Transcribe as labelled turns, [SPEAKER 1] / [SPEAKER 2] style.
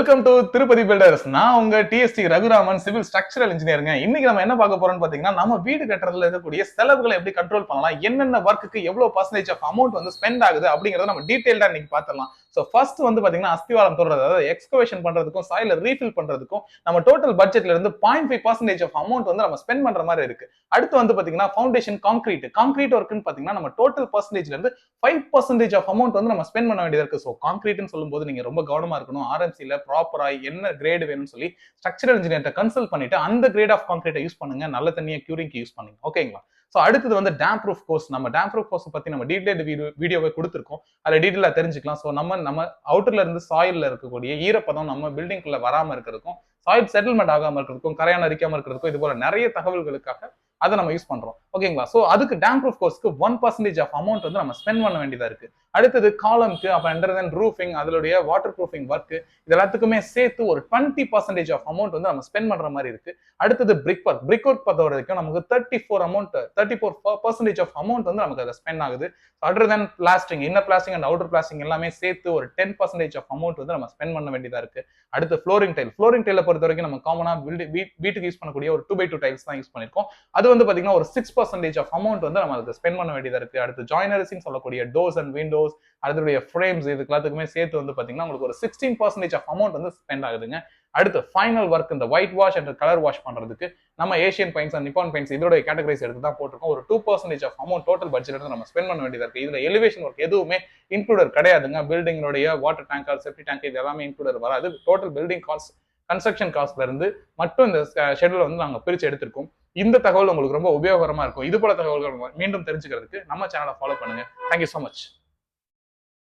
[SPEAKER 1] Welcome to Tirupati filters. நான் உங்க DST Raghuraman, civil structural இன்ஜினியருங்க. இன்னைக்கு நம்ம என்ன பார்க்க போறோம்னு பாத்தீங்கன்னா, நம்ம வீடு கட்டுறதுல இருக்கக்கூடிய செலவுகளை எப்படி கண்ட்ரோல் பண்ணலாம், என்னென்ன ஒர்க்குக்கு எவ்வளவு பர்சன்டேஜ் ஆஃப் அமௌண்ட் வந்து ஸ்பெண்ட் ஆகுது அப்படிங்கறத நம்ம டீடைல்டா இன்னைக்கு பாத்திரலாம். சோ ஃபர்ஸ்ட் வந்து பாத்தீங்கன்னா அஸ்திவாரம் தோடுறது, அதாவது எக்ஸ்கவேஷன் பண்றதுக்கும் சாயில ரீஃபில் பண்றதுக்கும் நம்ம டோட்டல் பட்ஜெட்ல இருந்து 0.5% ஆஃப் அமௌண்ட் வந்து நம்ம ஸ்பெண்ட் பண்ற மாதிரி இருக்கு. அடுத்து வந்து பாத்தீங்கன்னா ஃபவுண்டேஷன் கான்கிரீட் ஒர்க்னு பாத்தீங்கன்னா நம்ம டோட்டல் பர்சன்டேஜ்ல இருந்து 5% ஆஃப் அமௌண்ட் வந்து நம்ம ஸ்பெண்ட் பண்ண வேண்டியதா இருக்கு. சோ கான்கிரீட்னு சொல்லும்போது நீங்க ரொம்ப கவனமா இருக்கணும். ஆர்எம்சில ப்ராப்பரா என்ன கிரேட் வேணும்னு சொல்லி ஸ்ட்ரக்சரல் இன்ஜினியர்ட்ட கன்சல்ட் பண்ணிட்டு அந்த கிரேட் ஆஃப் கான்கிரீட்டை யூஸ் பண்ணுங்க. நல்ல தண்ணியை கியூரிங்க்கு யூஸ் பண்ணுங்க. ஓகேங்களா? சோ அடுத்தது வந்து டேம்ப் ப்ரூஃப் கோர்ஸ். நம்ம டேம்ப் ப்ரூஃப் கோர்ஸ் பத்தி நம்ம டீடைல்டு வீடியோவை கொடுத்திருக்கோம். அதுல டீடைலா தெரிஞ்சுக்கலாம். சோ நம்ம அவுட்டர்ல இருந்து சாயில்ல இருக்கக்கூடிய ஈரப்பதம் நம்ம பில்டிங்குள்ள வராம இருக்கிறதுக்கும், சாயில் செட்டில்மெண்ட் ஆகாம இருக்கிறதுக்கும், கரையான் அரிக்காம இருக்கிறதுக்கும், இது போல நிறைய தகவல்களுக்காக அதை நம்ம யூஸ் பண்றோம். ஓகேங்களா? சோ அதுக்கு டேம்ப் ப்ரூஃப் கோர்ஸ்க்கு 1% ஆஃப் அமௌண்ட் வந்து நம்ம ஸ்பெண்ட் பண்ண வேண்டியதா இருக்கு. அடுத்தது காலம்க்கு, அப்புறம் ரூஃபிங், அதனுடைய வாட்டர் ப்ரூஃபிங் ஒர்க், இது எல்லாத்துக்குமே சேர்த்து ஒரு 20% ஆஃப் அமௌண்ட் வந்து நம்ம ஸ்பெண்ட் பண்ற மாதிரி இருக்கு. அடுத்தது பிரிக் ஒர்க் பொறுத்த வரைக்கும் நமக்கு 34% ஆஃப் அமௌண்ட் வந்து நமக்கு அதை ஸ்பெண்ட் ஆகுது. Other then plastering, inner plastering and outer plastering எல்லாமே சேர்த்து ஒரு 10% ஆஃப் அமௌண்ட் வந்து நம்ம ஸ்பெண்ட் பண்ண வேண்டியதா இருக்கு. அடுத்து ஃப்ளோரிங் டைலை பொறுத்த வரைக்கும் நம்ம காமனா வீட்டுக்கு யூஸ் பண்ணக்கூடிய ஒரு 2x2 டைல்ஸ் தான் யூஸ் பண்ணிருக்கோம். அது வந்து பாத்தீங்கன்னா ஒரு 6% ஆஃப் அமௌண்ட் வந்து நம்ம அதுக்கு ஸ்பெண்ட் பண்ண வேண்டியதா இருக்கு. அடுத்து ஜாயினரிஸ்னு சொல்லக்கூடிய டோர்ஸ் அண்ட் விண்டோஸ், அதனுடைய ஃப்ரேம்ஸ், இதுக்கு எல்லாத்துக்குமே சேர்த்து வந்து பாத்தீங்கன்னா உங்களுக்கு ஒரு 16% ஆஃப் அமௌண்ட் வந்து ஸ்பெண்ட் ஆகுதுங்க. அடுத்து ஃபைனல் ஒர்க், இந்த white wash and colour wash பண்றதுக்கு நம்ம Asian paints and Nippon paints இதோட கேட்டகரைஸ் எடுத்து தான் போட்டிருக்கோம். ஒரு 2% ஆஃப் அமௌண்ட் டோட்டல் பட்ஜெட் வந்து நம்ம ஸ்பெண்ட் பண்ண வேண்டியதா இருக்கு. இதுல எலிவேஷன் ஒர்க் எதுவுமே இன்க்ளூடர் கிடையாதுங்க. பில்டிங்கோடைய வாட்டர் டேங்கர், செப்டி டேங்க் இது எல்லாமே இன்க்ளூடர் வராது. டோட்டல் பில்டிங் காஸ்ட், கன்ஸ்ட்ரக்ஷன் காஸ்ட்ல இருந்து மட்டும் இந்த ஷெட்யூல் வந்து நாங்க பிரிச்சு எடுத்திருக்கோம். இந்த தகவல் உங்களுக்கு ரொம்ப உபயோகரமா இருக்கும். இது போல தகவல்கள் மீண்டும் தெரிஞ்சுக்கிறதுக்கு நம்ம சேனலை ஃபாலோ பண்ணுங்க. Thank you so much.